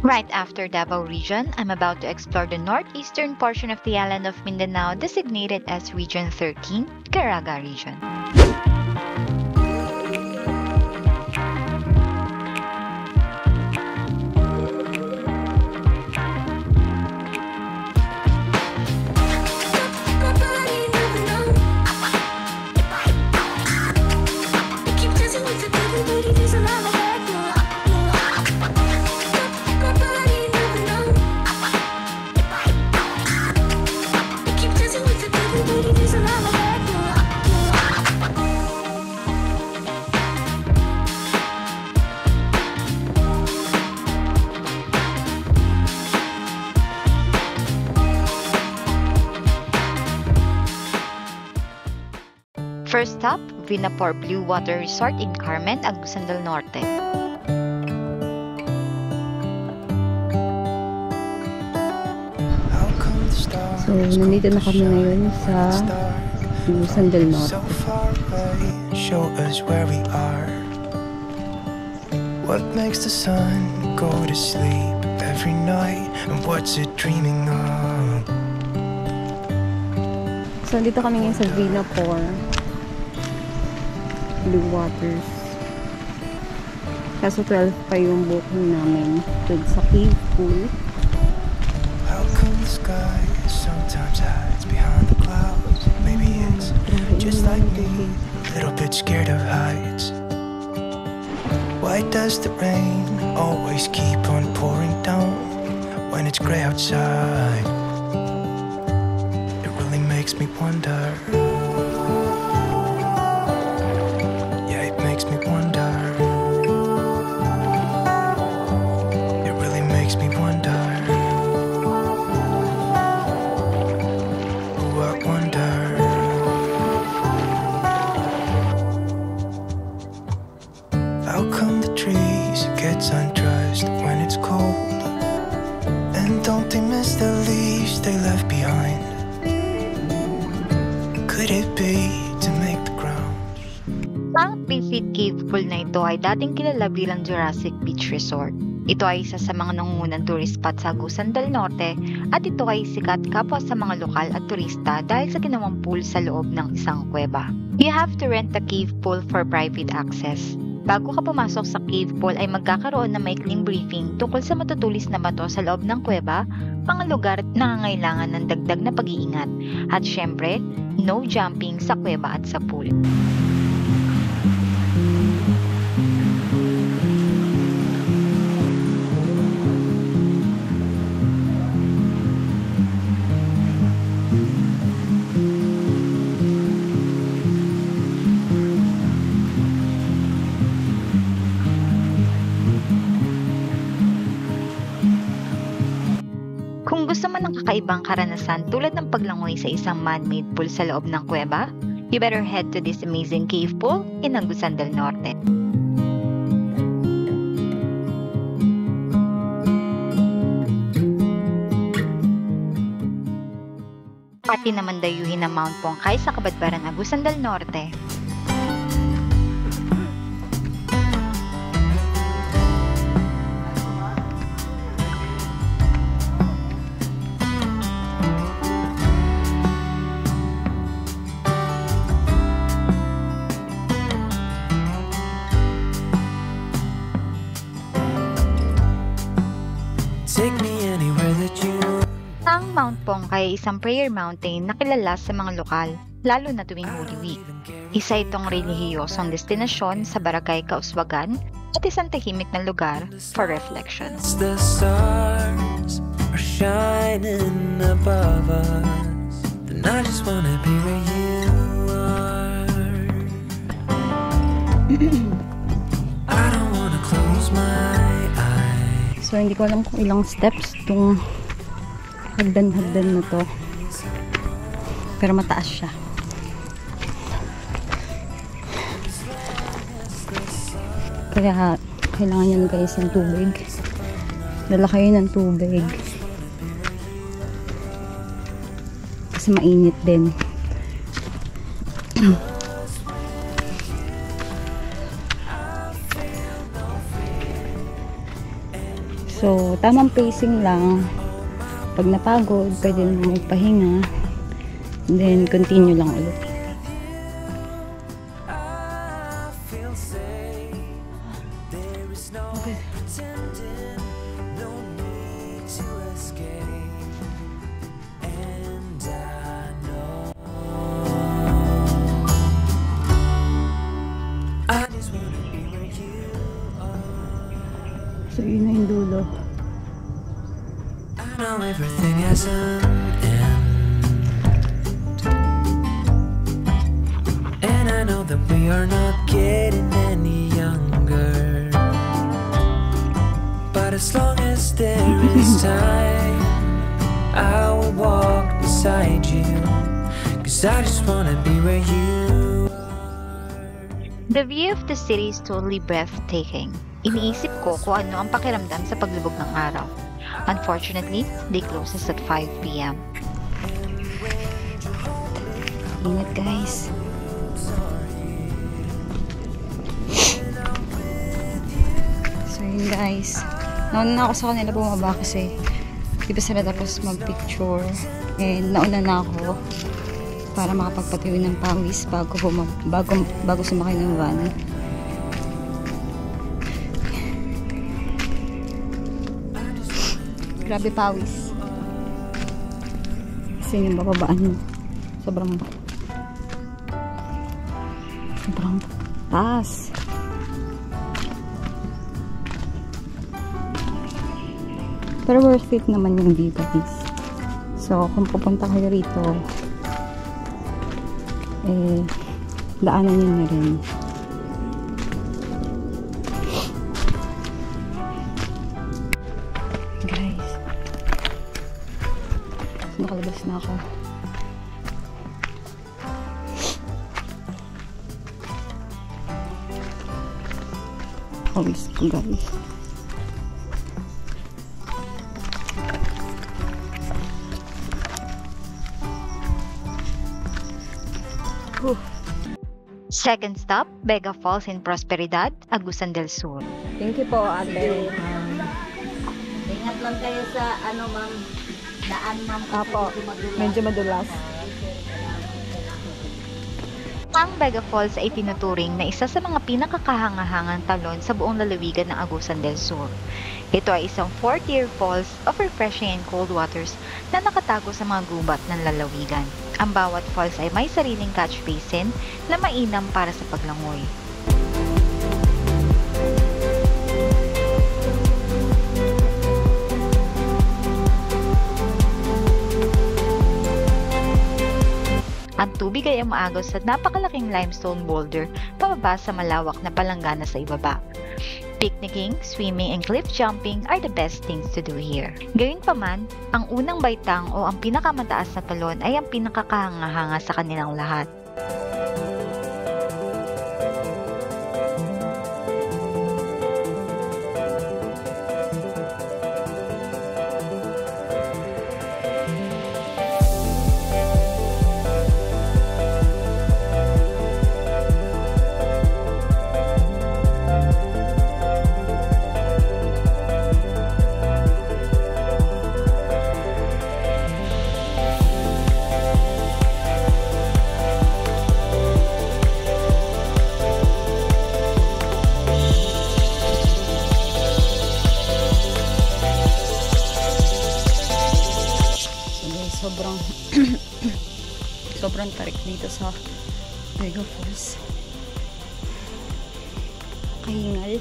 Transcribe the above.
Right after Davao Region, I'm about to explore the northeastern portion of the island of Mindanao designated as Region 13, Caraga Region. First stop, Vinapor Blue Water Resort in Carmen, Agusan del Norte. So, nandito na kami ngayon sa Agusan del Norte. Show us where we are. What makes the sun go to sleep every night, and what's it dreaming of? So, nandito kami ngayon sa Vinapor Blue Waters. Kaso 12 pa yung booking namin dun sa cave pool. How come the sky sometimes hides behind the clouds? Maybe it's just like me, a little bit scared of heights. Why does the rain always keep on pouring down when it's gray outside? It really makes me wonder. Makes me wonder. It really makes me wonder. Oh, I wonder. How come the trees gets undressed when it's cold? And don't they miss the leaves they left behind? Could it be to make the ground? Ang Pisit Cave Pool na ito ay dating kilala bilang Jurassic Beach Resort. Ito ay isa sa mga nangungunang tourist spot sa Agusan del Norte at ito ay sikat kapwa sa mga lokal at turista dahil sa ginawang pool sa loob ng isang kuweba. You have to rent the cave pool for private access. Bago ka pumasok sa cave pool ay magkakaroon ng maikling briefing tungkol sa matutulis na bato sa loob ng kuweba, mga lugar na nangangailangan ng dagdag na pag-iingat, at syempre, no jumping sa kuweba at sa pool. Kung gusto mo ng kakaibang karanasan tulad ng paglangoy sa isang man-made pool sa loob ng kuweba, you better head to this amazing cave pool in Agusan del Norte. Pati naman dayuhin ng Mount Pongkay sa Kabadbaran, Agusan del Norte. Take me anywhere that you want. Ang Mount Pongkay ay isang prayer mountain na kilala sa mga lokal, lalo na tuwing Holy Week. Isa itong relihiyosong destinasyon sa Barangay Kauswagan at isang tahimik na lugar for reflection. The stars are shining above us, and I just wanna be where you are. I don't wanna close my eyes. So, hindi ko alam kung ilang steps itong hagdan-hagdan na to. Pero mataas siya. Kaya, kailangan yan guys ng tubig. Dala kayo ng tubig. Kasi mainit din. So, tamang pacing lang. Pag napagod, pwede na magpahinga. And then, continue lang ulit. Okay. So, yun na yung dulo. I know everything has an end, and I know that we are not getting any younger. But as long as there is time, I will walk beside you, 'cause I just wanna be where you are. The view of the city is totally breathtaking. Iniisip ko kung ano ang pakiramdam sa paglubog ng araw. Unfortunately, they closes at 5 p.m. Ingat guys. So yun guys. Nauna na ako sa kanila bumaba kasi di ba sila tapos mag-picture. And nauna na ako para makapagpatiwi ng pawis bago sumakay ng van. Grabe pawis. Kasi yung bababaan mo. Sobrang taas. Pero worth it naman yung view guys. So, kung pupunta kayo rito, daanan nyo na rin. Guys, nakalabas na ako. Pawis ko guys. Second stop, Vega Falls in Prosperidad, Agusan del Sur. Thank you po, ate. Ingat lang kayo sa ano ma'am, daan ma'am. Apo, medyo madulas. Ang Vega Falls ay tinuturing na isa sa mga pinakakahangahangang talon sa buong lalawigan ng Agusan del Sur. Ito ay isang 4-tier falls of refreshing and cold waters na nakatago sa mga gubat ng lalawigan. Ang bawat falls ay may sariling catch basin na mainam para sa paglangoy. Ang tubig ay umaagos sa napakalaking limestone boulder pababa sa malawak na palanggana sa ibaba. Picnicking, swimming, and cliff jumping are the best things to do here. Gayunpaman, ang unang baitang o ang pinakamataas na talon ay ang pinakakahanga-hanga sa kanilang lahat. Sobrang tarik dito sa Vega Falls. Kahingal.